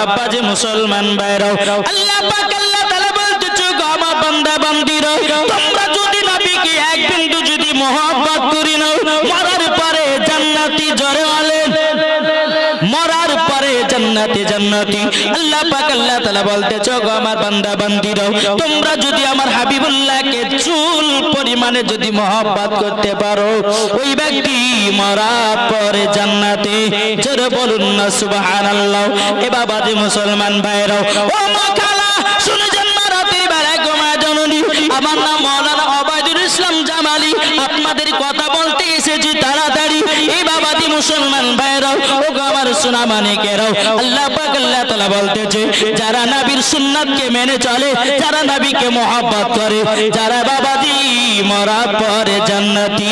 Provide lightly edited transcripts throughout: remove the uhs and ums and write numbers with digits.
আব্বাজি মুসলমান ভাইরাও, আল্লাহ পাক আল্লাহ তাআলা বলতেছে গো আমার বান্দা বান্দীরা, তোমরা যদি নবীকে এক বিন্দু যদি মহব্বত করি নাও, মরার পরে জান্নাতি জোরে বলেন, মরার পরে জান্নাতি জান্নাতি। আল্লাহ পাক আল্লাহ তাআলা বলতেছে গো আমার বান্দা বান্দীরা, তোমরা যদি আমার হাবিবুল্লাহকে চুল পরিমাণে যদি মহব্বত করতে পারো, ওই ব্যক্তি মরার পরে জান্নাতে। জোরে বলুন না সুবহানাল্লাহ। এ বাবাজি মুসলমান ভাইরাও, ও মা খালা শুনে যান, রাতের বেলায় গোমা জননী, আমার নাম মাওলানা ওবায়দুল ইসলাম জামালি, আপনাদের কথা বলতে এসেছি তাড়াতাড়ি। এই বাবাজি মুসলমান ভাইরাও, ও আমার সোনা মানিকেরাও, আল্লাহ পাক আল্লাহ তাআলা বলতেছে যারা নবীর সুন্নাতকে মেনে চলে, যারা নবীকে মহব্বত করে, যারা বাবাজি মরার পরে জান্নাতি।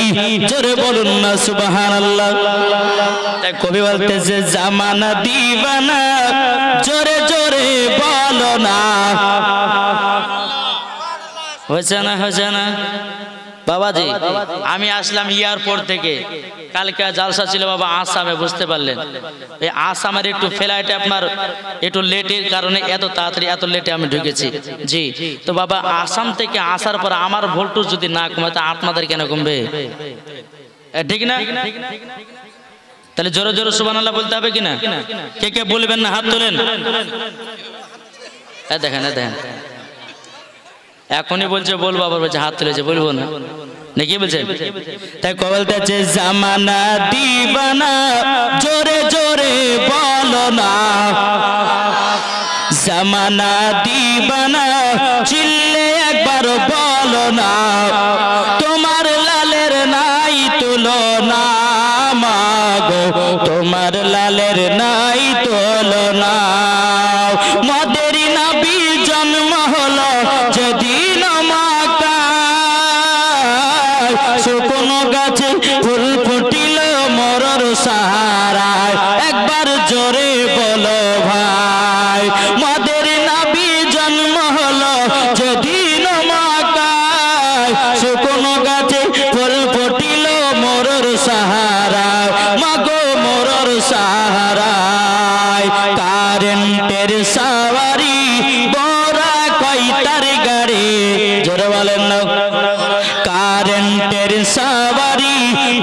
জোরে বলুন না সুবহানাল্লাহ। তাই কবি বলতেছে জামানা দিবানা, জোরে জোরে বলো না। হয়েছে না, হয়েছে না বাবাজি? আমি আসলাম এয়ারপোর্ট থেকে, কালকে জালসা ছিল বাবা আসামে, বুঝতে পারলেন? এই আসামের একটু ফ্লাইটে আপনার একটু লেটের কারণে এত তাড়াতাড়ি এত লেটে আমি ঢুকেছি। জি, তো বাবা আসাম থেকে আসার পর আমার ভোল্টেজ যদি না কমে, তা আপনাদের কেন কমবে? ঠিক না? তাহলে জোরে জোরে সুবহানাল্লাহ বলতে হবে কিনা? কে কে বলবেন না হাত তোলেন। দেখেন দেখেন, এখনই বলছে বলবো, আবার বলছে হাত তুলেছে বলবো না, নাকি বলছে? তাই বলতেছে জামানা দিবানা, জোরে জোরে বলো না। জামানা দিবানা, চিল্লে একবার বলো না। তোমার লালের নাই তুলনা মাগো, তোমার লালের নাই তুলনা। মদের নবী জন্ম হলো যেদিন মক্কায়, শুকনো গাছে ফুল ফুটিল মরর সাহারায়। একবার জোরে বলো ভাই, মদের নবী জন্ম হলো যেদিন মক্কায়, শুকনো গাছে ফুল ফুটিল মরর সাহারায়, মাগো মরর সাহারায়। কারেন্টের সাওয়ারি বড়া কয়টার গাড়ি, জোরে বলেন না। কারেন্টের সাওয়ারি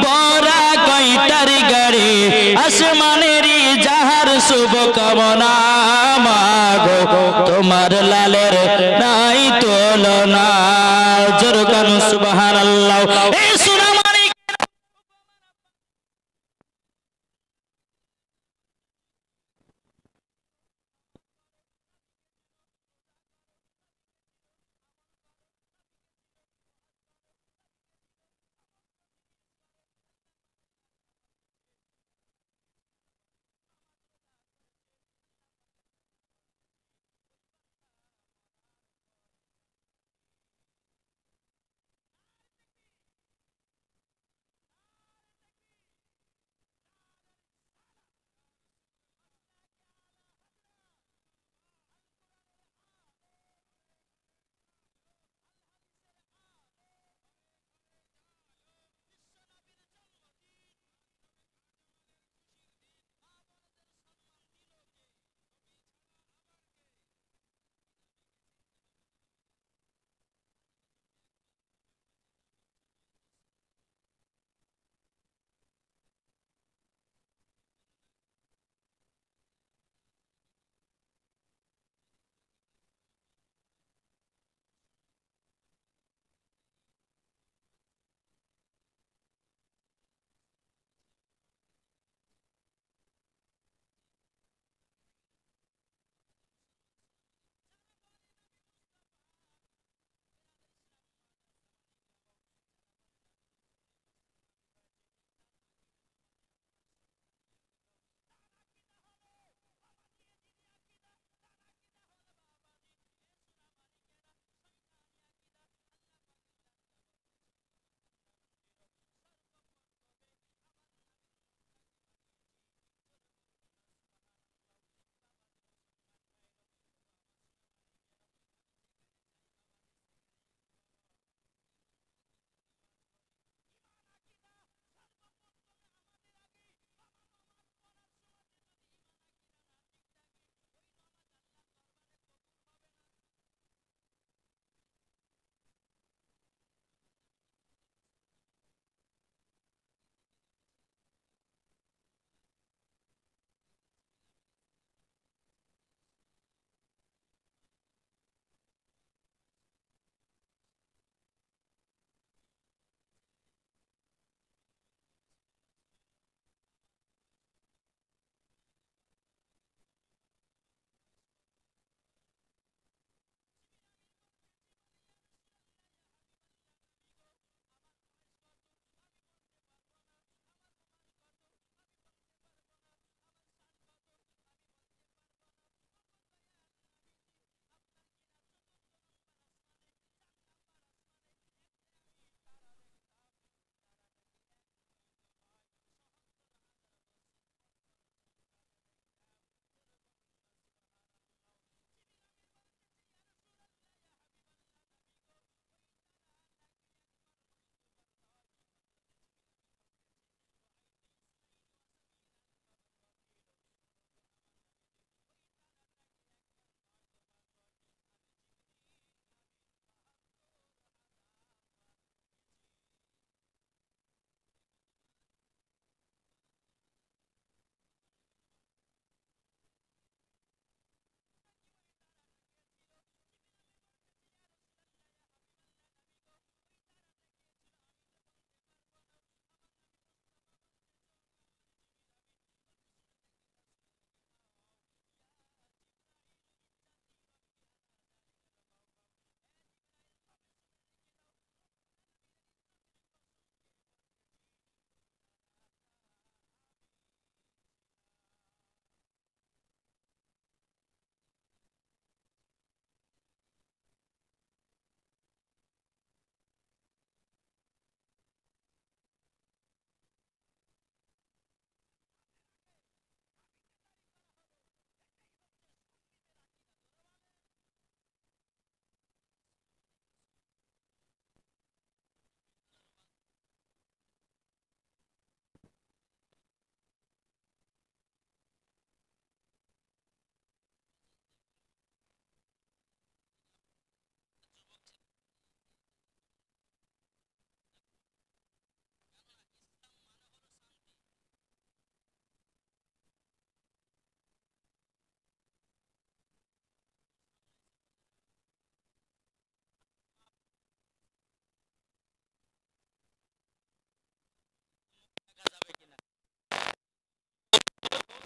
বড়া কয়টার গাড়ি, আসমানেরই যাহার শুভ কামনা মাগো, তোমার লালের নাই তুলনা। জোরে কান সুবহানাল্লাহ। এই সোনা মানিক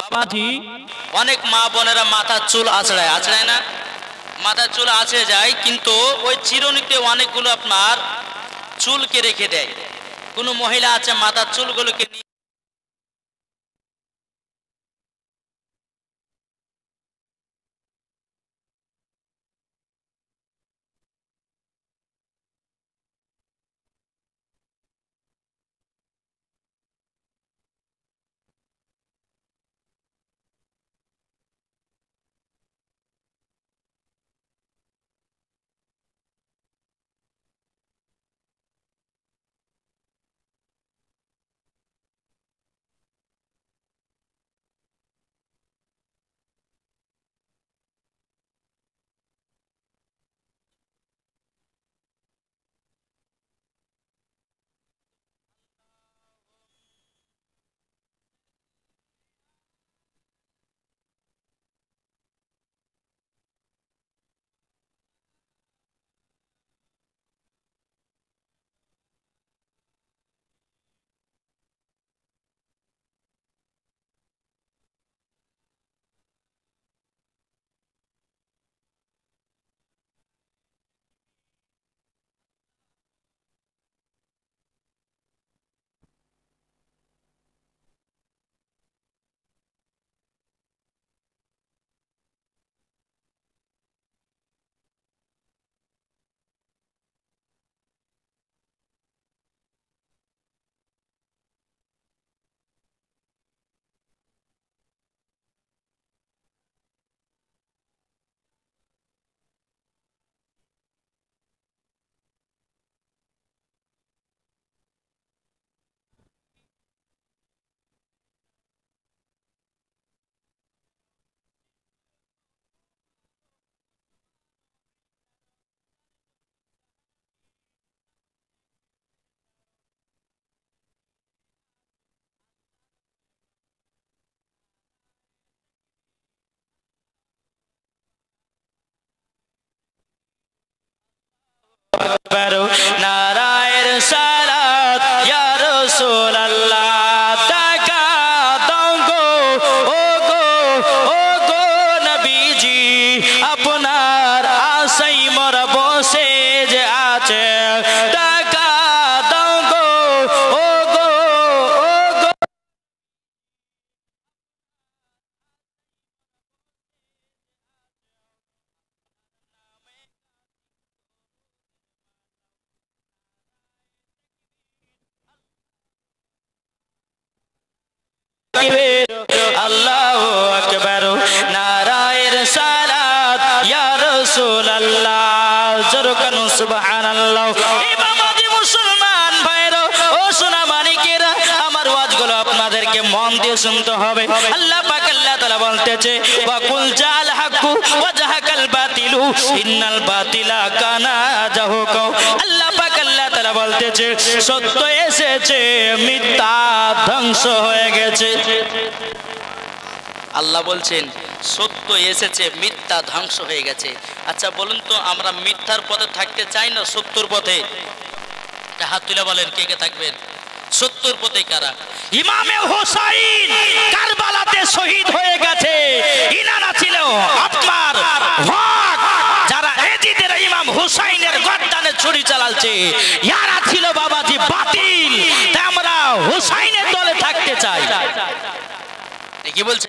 বাবাজি অনেক মা বোনেরা মাথার চুল আঁচড়ায় আঁচড়ায় না, মাথার চুল আঁচড়ে যায়, কিন্তু ওই চিরুনিতে অনেকগুলো আপনার চুলকে রেখে দেয়। কোনো মহিলা আছে মাথার চুলগুলোকে নিয়ে পারো নারায়ের সালাত ইয়া রাসূলুল্লাহ। টাকা দাও গো ও গো ও গো নবীজি, আপনার আশাই মোরা বসে যে আছে। টাকা দাও গো ও গো ও গো আল্লাহু আকবার নারায়ের সালাত ইয়া রাসূলুল্লাহ। জোরকানু সুবহানাল্লাহ। এই বাবাজি মুসলমান ভাইরা ও সোনা মানিকেরা, আমার ওয়াজগুলো আপনাদেরকে মন দিয়ে শুনতে হবে। আল্লাহ পাক আল্লাহ তাআলা বলতেছে ওয়া কুল জাল হাক্কু ওয়া জাহাকাল বাতিলু ইন্নাল বাতিলা কানা জাহুকা। আল্লাহ পাক আল্লাহ তাআলা বলতেছে সত্য এসেছে, মিথ্যা ধ্বংস হয়ে গেছে। আল্লাহ বলছেন সত্য এসেছে, মিথ্যা ধ্বংস হয়ে গেছে। আচ্ছা বলুন তো, আমরা মিথ্যার পথে থাকতে চাই না সত্যর পথে? হাত তুলে বলেন কে কে থাকবেন সত্যর পথে? কারা? ইমামে হোসাইন কারবালাতে শহীদ হয়ে গেছে, ইনারা ছিল আপনার হক। যারা এজিদের ইমাম হোসাইনের গর্দানে ছুরি চালাচ্ছে, ইয়ারা ছিল বাবাজি বাতিল। তাই আমরা হোসাইনের দলে থাকতে চাই। কি বলছে?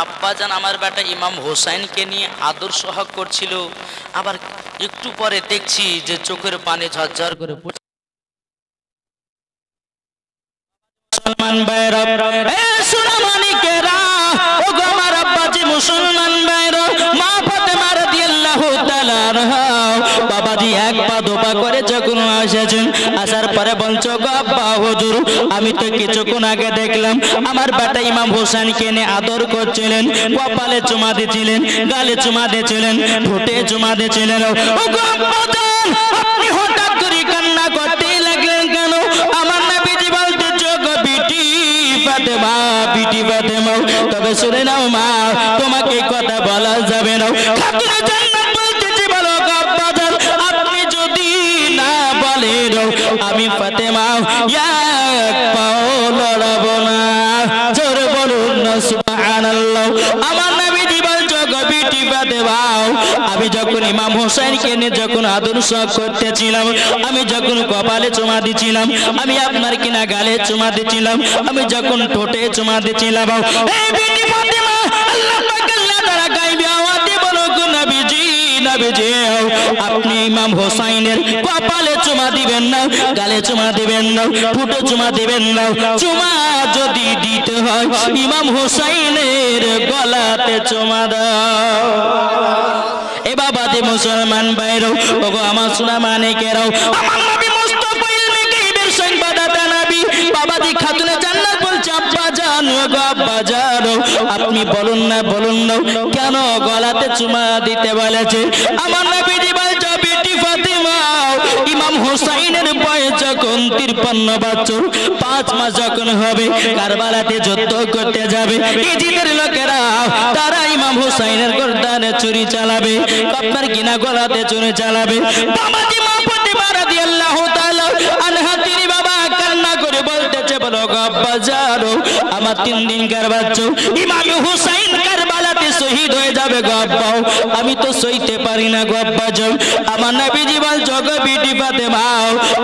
আব্বাজান আমার বেটা ইমাম হোসেনকে নিয়ে আদর সহগ করছিল, আবার একটু পরে দেখছি যে চোখের পানি ঝরঝর করে পড়ছে। মুসলমান ভাইরা, এ সোনামানিকেরা, ওগো আমার আব্বাজি মুসলমান ভাইরা, মা ফাতেমা রাদিয়াল্লাহু তাআলা আনহা বাবাজি এক পা দুপা করে যখন এসেছেন, আসার পরে বলছো গো আব্বা হুজুর, আমি তো কিছুক্ষণ আগে দেখলাম আমার বেটা ইমাম হোসেনকে নিয়ে আদর করছিলেন, কপালে চুমা দিছিলেন, গালে চুমা দিছিলেন, ঠোঁটে চুমা দিছিলেন। ওগো আব্বাজান, আপনি হঠাৎ করে কান্না করতে লাগলেন কেন? আমার নবীজি বলতেছে গো বিটি ফাতেমা, বিটি ফাতেমা, তবে শুনে নাও মা, তোমাকে কথা বলা যাবে না। খাতুনে জান্নাত বলতেছে বলো গো আব্বাজান, আপনি যদি না বলেন আমি ফাতেমা এক পাও লড়াবো না। জোরে বলুন না সুবহানাল্লাহ। আমার নবীজি বলছো গো বিটি ফাতেমা, আমি যখন ইমাম হোসেনকে নিয়ে যখন আদর সহগ করতেছিলাম, আমি যখন কপালে চুমা দিছিলাম, আমি আপনার কিনা গালে চুমা দিছিলাম, আমি যখন ঠোঁটে চুমা দিছিলাম, এই বিটি ফাতেমা আল্লাহ পাক আল্লাহ তাআলা গায়বী আওয়াজে বলো গো নবীজি, নবীজি আপনি ইমাম হোসেনের কপালে চুমা দিবেন না, গালে চুমা দিবেন না, ঠোঁটে চুমা দিবেন না। চুমা যদি দিতে হয় ইমাম হোসেনের গলাতে চুমা দাও। এ বাবাজি মুসলমান ভাইরা, ওগো আমার সোনামানিকেরাও, আমার নবী মুস্তাফা ইলমে গায়বের সংবাদদাতা নবী বাবাজি খাতুনে জান্নাত বলছে আব্বাজান, ওগো আব্বাজান, আপনি বলুন না, বলুন না কেন গলাতে চুমা দিতে বলেছে? আমার নবীজি বলছে বিটি ফাতেমা, ইমাম হোসেনের বয়স যখন 53 বছর 5 মাস যখন হবে, কারবালাতে যুদ্ধ করতে যাবে, ইজিদের লোকেরা তারা ইমাম হোসেনের গর্দানে ছুরি চালাবে, আপনার কিনা গলাতে ছুরি চালাবে। বাবাজি মা ফাতেমা রাদিয়াল্লাহু তাআলা আনহা তিনি বাবা কান্না করে বলতেছে বলো গো আব্বাজান, আমার 3 দিনকার বাচ্চা ইমাম হোসেন কারবালাতে শহীদ হয়ে যাবে গো আব্বা, আমি তো সইতে পারি না গো আব্বাজান। আমার নবীজি বলছো গো বিটি ফাতেমা,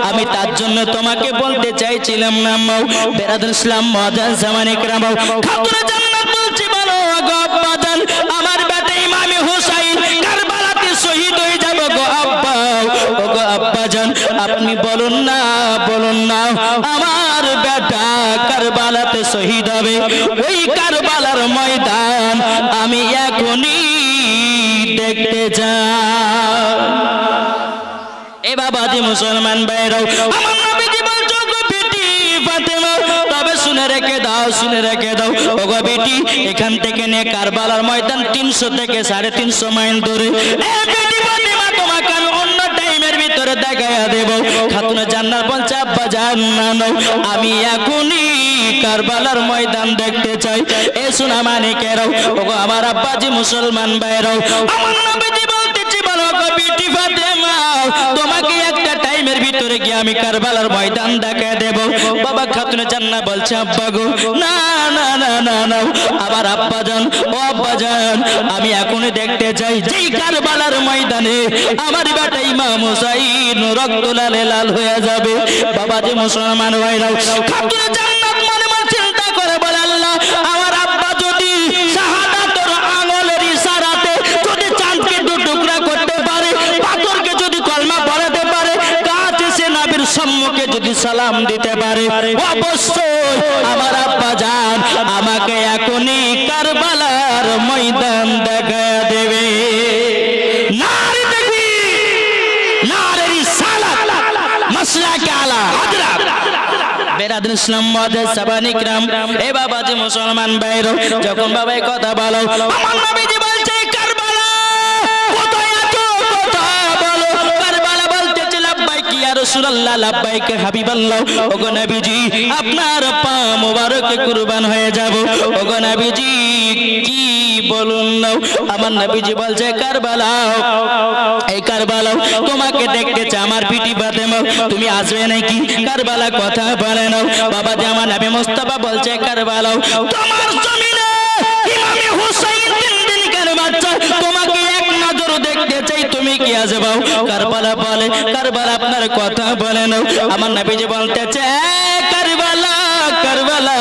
আমি তার জন্য তোমাকে বলতে চাইছিলাম না মাও। বেরাদুল ইসলাম মুআজ্জাজ জামানে کرام, খাতুনে জান্নাত বলছি বলো গো আব্বাজান, আমার বেটা ইমাম হোসেন কারবালাতে শহীদ হয়ে যাবে গো আব্বা, ও গো আব্বাজান আপনি বলুন না, বলুন না আমার বেটা কারবালাতে শহীদ হবে, ওই কারবালার ময়দান আমি এখনই দেখতে চাই। এ বাবাজি মুসলমান ভাইরাও, আমার নবীজি বলছো গো বিটি ফাতেমা, তবে শুনে রেখে দাও, শুনে রেখে দাও ও গো বিটি, এখান থেকে নিয়ে কারবালার ময়দান 300 থেকে 350 মাইল দূরে। এ বিটি ফাতেমা, তোমাকে আমি অন্য টাইমের ভিতরে দেখাইয়া দেব। খাতুনে জান্নাত বলছে আব্বাজান না, আমি এখনই কারবালার ময়দান দেখতে চাই। এ সোনামানিকেরাও, ও গো আমার আব্বাজি মুসলমান ভাইরাও, আমার নবীজি বলতেছি বলো গো বিটি ফাতেমা, তোমাকে একটা টাইমের ভিতরে গিয়ে আমি কারবালার ময়দান দেখায় দেব। বাবা খাতুনে জান্নাত বলছে আব্বা গো না না না না না, আবার আব্বাজান, ও আব্বাজান আমি এখনই দেখতে চাই যেই কারবালার ময়দানে আমার বেটা ইমাম হোসেন রক্ত লালে লাল হয়ে যাবে। বাবাজি মুসলমান ভাইরাও, খাতুনে জান্নাত মনে মনে চিন্তা করে বলে আল্লাহ, আমার আব্বা যদি শাহাদাতের আঙ্গুলের ইশারাতে যদি চাঁদকে দু টুকরা করতে পারে, পাথরকে যদি কলমা পড়াতে পারে, গাছ এসে নবীর সম্মুখে যদি সালাম দিতে পারে, অবশ্যই আমার আব্বা জান আমাকে এখনই কারবালার ময়দান দেখা দেবে। নারে তাকবীর, নারে রিসালাত, মাসলাকে আলা হযরত। বেরাদুল ইসলাম মুআজ্জাজ সাবানী کرام, এ বাবাজি মুসলমান ভাইরা, যখন বাবা এই কথা বলো, আমার নবীজি বলছে কারবালা কোথায় আছো, কোথায় বলো। কারবালা বলতেছে লাব্বাইক ইয়া রাসূলুল্লাহ, লাব্বাইক হাবিবাল্লাহ, ওগো নবীজি আপনার পা মোবারকে কুরবান হয়ে যাব। ওগো নবীজি কি বলুন না। আমার নবীজি বলছে কারবালা, এই কারবালা তোমাকে দেখতে চাই আমার বিটি ফাতেমা, তুমি আসবে নাকি? কারবালা কথা বলে না। বাবা যে আমার নবী মুস্তাফা বলছে কারবালা তোমার জমিনে ইমাম হোসেন 3 দিনকার বাচ্চা, তোমাকে এক নজর দেখতে চাই, তুমি কি আসবে? কারবালা বলে কারবালা আপনার কথা বলে না। আমার নবীজি বলতেছে কারবালা, কারবালা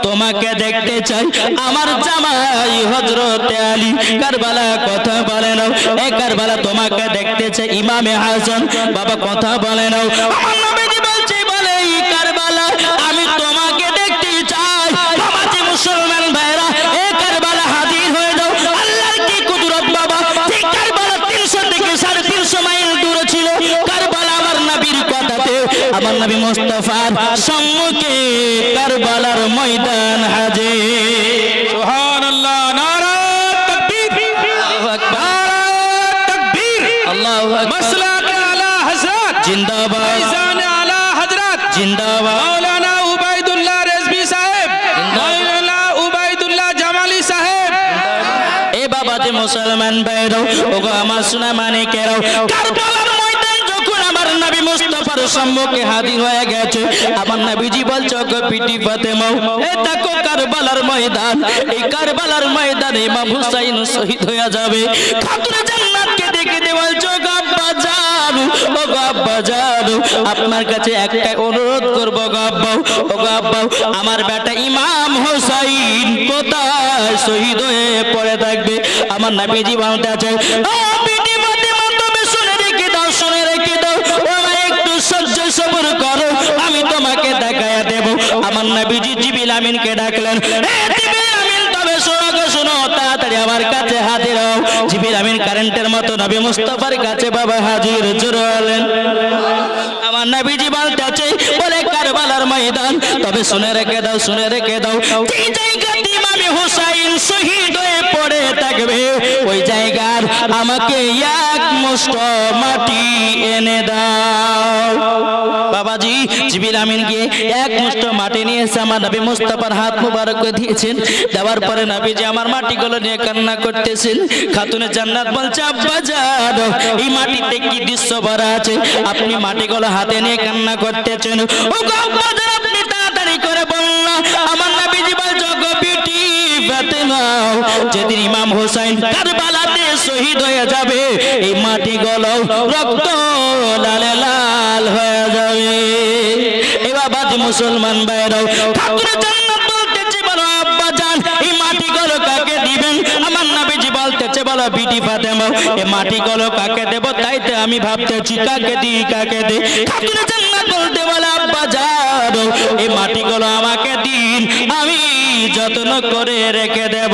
তোমার তোমাকে দেখতে চাই আমার জামাই হযরতে আলী কারবালা কথা বলে নাও এ কারবালা তোমাকে দেখতে চাই ইমামে হাসান বাবা কথা বলে নাও আমার নবীজি বলছে বলে এই কারবালা আমি তোমাকে দেখতে চাই সমাজে মুসলমান ভাইরা এ কারবালা হাজির হয়ে যাও আল্লাহর কি কুদরত বাবা ঠিক কারবালা 300 থেকে 350 মাইল দূরে ছিল কারবালা আমার নবীর কথাতে আমার নবী মুস্তাফার সম্মুখে কারবালার ময়দান হাজির সুবহানাল্লাহ নারা তাকবীর আল্লাহু আকবার তাকবীর আল্লাহু আকবার মাসলাক আলা হযরত জিন্দাবাদ ফৈজান আলা হযরত জিন্দাবাদ মাওলানা উবাইদুল্লাহ রেজভী সাহেব মাওলানা উবাইদুল্লাহ জামালি সাহেব এ বাবা যে মুসলমান ভাইরা ওগো আমার সোনা মানিকেরাও কারবালার ময়দান যখন আমার নবী মুস্তাফার সম্মুখে হাজির হয়ে গেছে আমার নবীজি বলছে ওগো পিটি ফাতেমা এ দেখো কারবালার ময়দান এই কারবালার ময়দানে ইমাম হুসাইন শহীদ হয়ে যাবে খাতুনে জান্নাতকে দেখে দে বলছো ওগো আব্বা জান ওগো আব্বা জান আপনার কাছে একটাই অনুরোধ করব ওগো আব্বা ওগো আব্বা আমার বেটা ইমাম হুসাইন কোথায় শহীদ হয়ে পড়ে থাকবে আমার নবীজি বলতে আছে ও পিটি ফাতেমা তুমি শুনে রেখে দাও শুনে রেখে দাও আমার একটু সহ্য সবর করো আমি তোমাকে দেখায়া দেব আমার নবীজি জিবরিল আমিনকে ডাকলেন হে জিবরিল আমিন তবে শোনো গো শোনো তাড়াতাড়ি আমার কাছে হাজির হও জিবরিল আমিন কারেন্টের মতো নবী মুস্তাফার কাছে বাবা হাজির জোরে হলেন আমার নবীজি বলতেছে বলে কারবালার ময়দান তবে শুনে রেখে দাও শুনে রেখে দাও যে জায়গাতে ইমাম হুসাইন শহীদ হয়ে পড়ে থাকবে ওই জায়গার আমাকে এক মুষ্ঠ মাটি এনে দাও বাবাজি জিবরিল আমিন গিয়ে এক মুষ্ঠ মাটি নিয়ে এসে আমার নবী মুস্তাফার হাত মুবারক দিয়েছেন দেওয়ার পরে নবীজি আমার মাটিগুলো নিয়ে কান্না করতেছেন খাতুনে জান্নাত বলছে আব্বা জান এই মাটিতে কি দৃশ্য ভরা আছে আপনি মাটিগুলো হাতে নিয়ে কান্না করতেছেন ও গো আব্বা জান আপনি তাড়াতাড়ি করে বলুন আমার নবীজি বলছে গো বিটি ফাতেমা যেদিন ইমাম হুসাইন কারবালাতে শহীদ হয়ে যাবে এই মাটিগুলো রক্ত লালে লাল হয়ে যাবে এ বাবা মুসলমান ভাইরাও খাতুনে জান্নাত বলতেছে বলো আব্বা জান এই মাটিগুলো কাকে দিবেন আমার নবীজি বলতেছে বলো বিটি ফাতেমা এই মাটিগুলো কাকে দেব তাইতে আমি ভাবতেছি কাকে দিই কাকে দিই খাতুনে জান্নাত বলতে বলে আব্বা জান এই মাটিগুলো আমাকে দিন আমি যত্ন করে রেখে দেব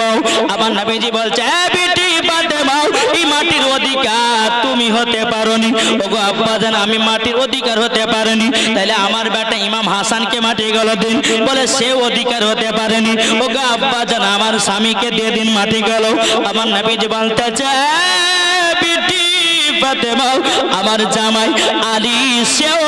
আমার নবীজি বলছে এ বিটি ফাতেমা এই মাটির অধিকার তুমি হতে পারোনি ওগো আব্বা জান আমি মাটির অধিকার হতে পারিনি তাহলে আমার বেটা ইমাম হাসানকে মাটিগুলো দিন বলে সে অধিকার হতে পারেনি ওগো আব্বা জান আমার স্বামীকে দিয়ে দিন মাটিগুলো আমার নবীজি বলতেছে বিটি ফাতেমা আমার জামাই আলী সেও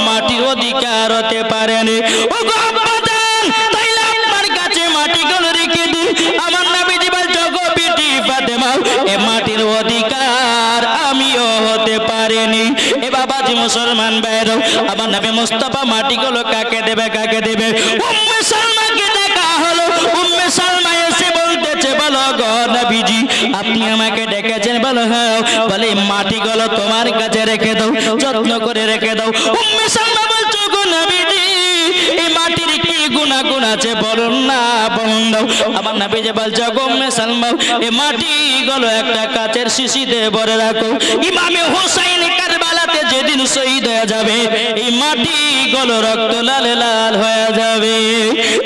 মাটির অধিকার হতে পারেনি ওগো আব্বা জান তাইলে আপনার কাছে মাটিগুলো রেখে দিন আমার নবীজি বলছে ওগো বিটি ফাতেমা এ মাটির অধিকার আমিও হতে পারিনি এ বাবাজি মুসলমান ভাইরা আমার নবী মুস্তাফা মাটিগুলো কাকে দেবে কাকে দেবে উম্মে সালমাকে দেখা হলো উম্মে সালমা এসে বলতেছে বলো গো নবীজি আপনি আমাকে ডেকেছেন বলো হ্যাঁ বলে মাটিগুলো তোমার কাছে রেখে দাও যত্ন করে রেখে দাও উম্মে সালমা বলছো গো নবীজি এই মাটির কি গুনাহ আছে বলুন না বলুন দাও আমার নবীজি বলছে গো উম্মে সালমা এই মাটিগুলো একটা কাচের শিশিতে ভরে রাখো ইমামে হুসাইন কারবালাতে যেদিন শহীদ হয়ে যাবে এই মাটিগুলো রক্ত লাল লাল হয়ে যাবে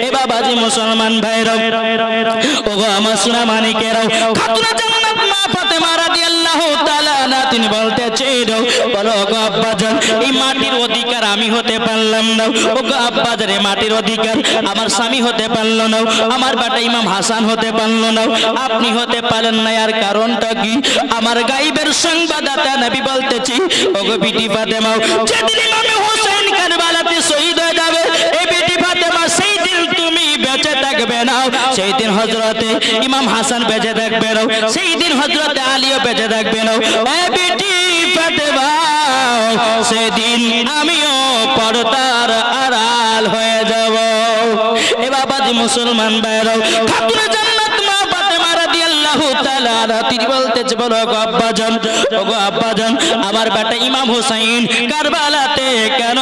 এ বাবাজি মুসলমান ভাইরা ওগো আমার সোনা মানিকেরাও খাতুনে জান্নাত মা ফাতেমা রাদিয়াল্লাহু তাআলা আনহা তিনি বলতেছে বলো ওগো আব্বা জান এই মাটির অধিকার আমি হতে পারলাম না ওগো আব্বা জান এই মাটির অধিকার আমার স্বামী হতে পারলো না আমার বেটা ইমাম হাসান হতে পারলো না আপনি হতে পারেন না আর কারণটা কি আমার গায়বের সংবাদদাতা নবী বলতেছি ওগো বিটি ফাতেমা যেদিন ইমাম হুসাইন কারবালাতে শহীদ হয়ে যাবে এই বিটি ফাতেমা সেই দিন তুমি বেঁচে থাকবে না সেই দিন হযরতে ইমাম হাসান বেঁচে থাকবে না সেই দিন হযরতে আলীও বেঁচে থাকবে না এ বিটি ফাতেমা সেদিন আমিও পর্দার আড়াল হয়ে যাব এ বাবাজি মুসলমান ভাইরা খাতুনে জান্নাত মা ফাতেমা রাদিয়াল্লাহু তাআলা তিনি বলতেছে বলো গো আব্বা জান ওগো আব্বা জান আমার বেটা ইমাম হুসাইন কারবালাতে কেন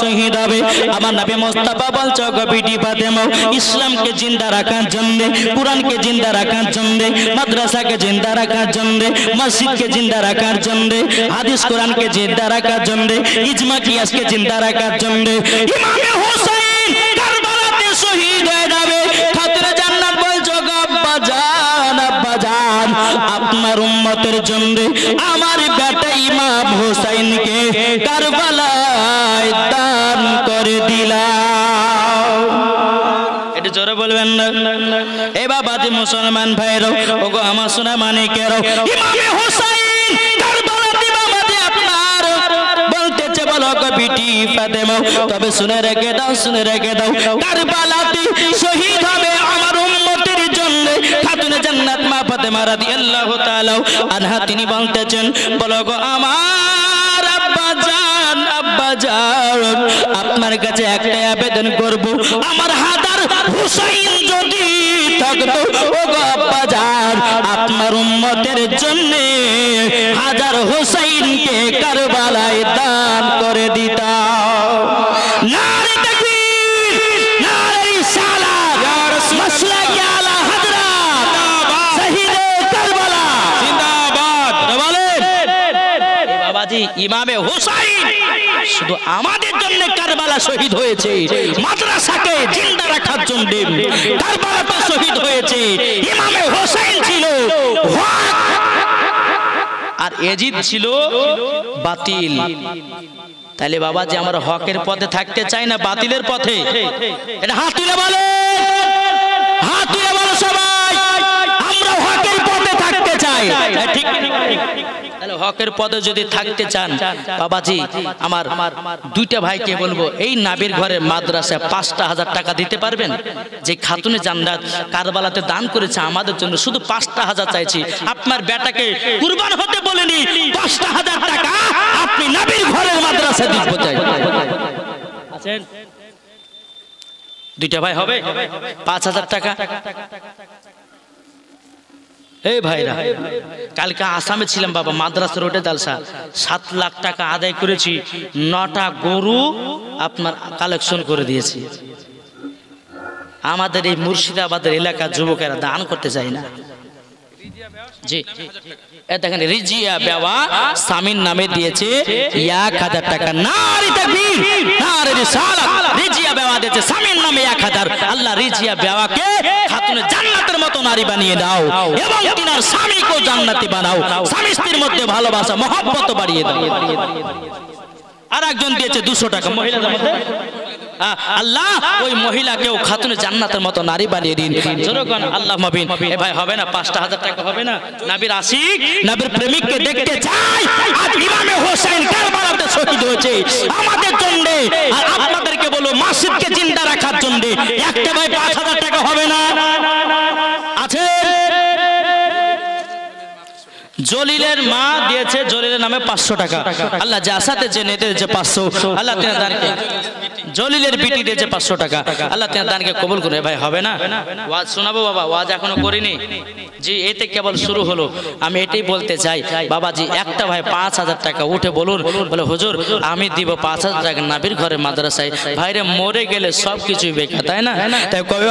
শহীদ হবে। আমার নবী মুস্তাফা বলছো গো বিটি ফাতেমা ইসলামকে জিন্দা রাখার জন্য, কুরআনকে জিন্দা রাখার জন্য, মাদ্রাসাকে জিন্দা রাখার জন্য, মসজিদকে জিন্দা রাখার জন্য, হাদিস কোরআনকে জিন্দা রাখার জন্য, ইজমা কিয়াসকে জিন্দা রাখার জন্য ইমামে হোসেন কারবালাতে শহীদ হয়ে যাবে। খাতরে জান্নাত বলছো গো আব্বা জান, আব্বা জান আপনার উম্মতের জন্য আমার বেটা ইমাম হোসেনকে কারবালায় দান করে দিলাম। এটা জোরে বলবেন না। এ বাবাজি মুসলমান ভাইরা ওগো আমার সোনা মানিকেরা, ইমামে হোসেন কারবালাতে বাবাজি আপনার বলতেছে বলো গো বিটি ফাতেমা, তবে শুনে রেখে দাও, শুনে রেখে দাও, কারবালাতে শহীদ হবে আমার উম্মতের জন্য খাতুনে জান্নাত মা ফাতেমা রাদিয়াল্লাহু তাআলা আনহা। তিনি বলতেছেন বলো গো আমার আব্বা জান, আব্বা জান আপনার কাছে একটাই আবেদন করব, আমার হাজার হুসাইন যদি থাকতো ও গো আব্বা জান আপনার উম্মতের জন্য হাজার হুসাইনকে কারবালায় দান করে দিতাম। নারে তাকবীর, নারে রিসালাত, ইয়া রাসূলুল্লাহ মাসলাকি আলা হযরত শহীদে কারবালা জিন্দাবাদ। বলেন এই বাবাজি ইমামে হোসেন শুধু আমাদের জন্য কারবালা শহীদ হয়েছে, মাদ্রাসাকে জিন্দা রাখার জন্য কারবালাতে শহীদ হয়েছে। ইমামে হোসেন ছিল হক আর এজিদ ছিল বাতিল। তাহলে বাবাজি আমরা হকের পথে থাকতে চাই না বাতিলের পথে? এটা হাত তুলে বলে, হাত তুলে বলো সবাই, আমরা হকের পথে থাকতে চাই। ঠিক তাহলে হকের পথে যদি থাকতে চান বাবাজি আমার দুইটা ভাইকে বলবো, এই নাবির ঘরে মাদ্রাসায় 5,000 টাকা দিতে পারবেন? যে খাতুনে জান্নাত কারবালাতে দান করেছে আমাদের জন্য, শুধু 5,000 চাইছি। আপনার বেটাকে কুরবান হতে বলেনি, 5,000 টাকা আপনি নাবির ঘরের মাদ্রাসায় দিতে চাই। আছেন দুইটা ভাই হবে 5,000 টাকা। এই ভাইরা কালকে আসামে ছিলাম বাবা, মাদ্রাসা রোডে জালসা, 7 লাখ টাকা আদায় করেছি, 9টা গরু আপনার কালেকশন করে দিয়েছি। আমাদের এই মুর্শিদাবাদের এলাকার যুবকেরা দান করতে চায় না। জি দেখেন রিজিয়া বেওয়া সামিন নামে দিয়েছে 1000 টাকা। নারে তাকবীর, নারে রিসালাত। রিজিয়া বেওয়া দিয়েছে সামিন নামে 1000। আল্লাহ রিজিয়া বেওয়াকে খাতুনে জান্নাতের মতো নারী বানিয়ে দাও এবং তিনার স্বামীকেও জান্নাতি বানাও, স্বামী স্ত্রীর মধ্যে ভালোবাসা মহব্বত বাড়িয়ে দাও। আর একজন দিয়েছে 200 টাকা মহিলাদের মধ্যে। আল্লাহ ওই মহিলাকেও খাতুনে জান্নাতের মতো নারী বানিয়ে দিন। জনগণ আল্লাহ মাবিন। এ ভাই হবে না 5,000 টাকা হবে না? নবীর আশিক নবীর প্রেমিককে দেখতে চাই। আজ ইমামে হোসেন কারবালাতে শহীদ হয়েছে আমাদের জন্য, আর আপনাদেরকে বলো মসজিদকে জিন্দা রাখার জন্য একটা ভাই 5,000 টাকা হবে না? আছে জলিলের মা দিয়েছে, জলিলের নামে 500 টাকা। আল্লাহ জাসাতে জেনে দিয়েছে 500। আল্লাহ তিনার দানকে জলিলের বিটি দিয়েছে 500 টাকা। আল্লাহ তিনার দানকে কবুল করে। ভাই হবে না? ওয়াজ শোনাবো বাবা, ওয়াজ এখনো করিনি জি, এতে কেবল শুরু হলো। আমি এটাই বলতে চাই বাবাজি, একটা ভাই 5,000 টাকা উঠে বলুন, বলে হুজুর আমি দিব 5,000 টাকা নাবির ঘরে মাদ্রাসায়। ভাইরে মরে গেলে সবকিছুই বেকার, তাই না? তাই কবে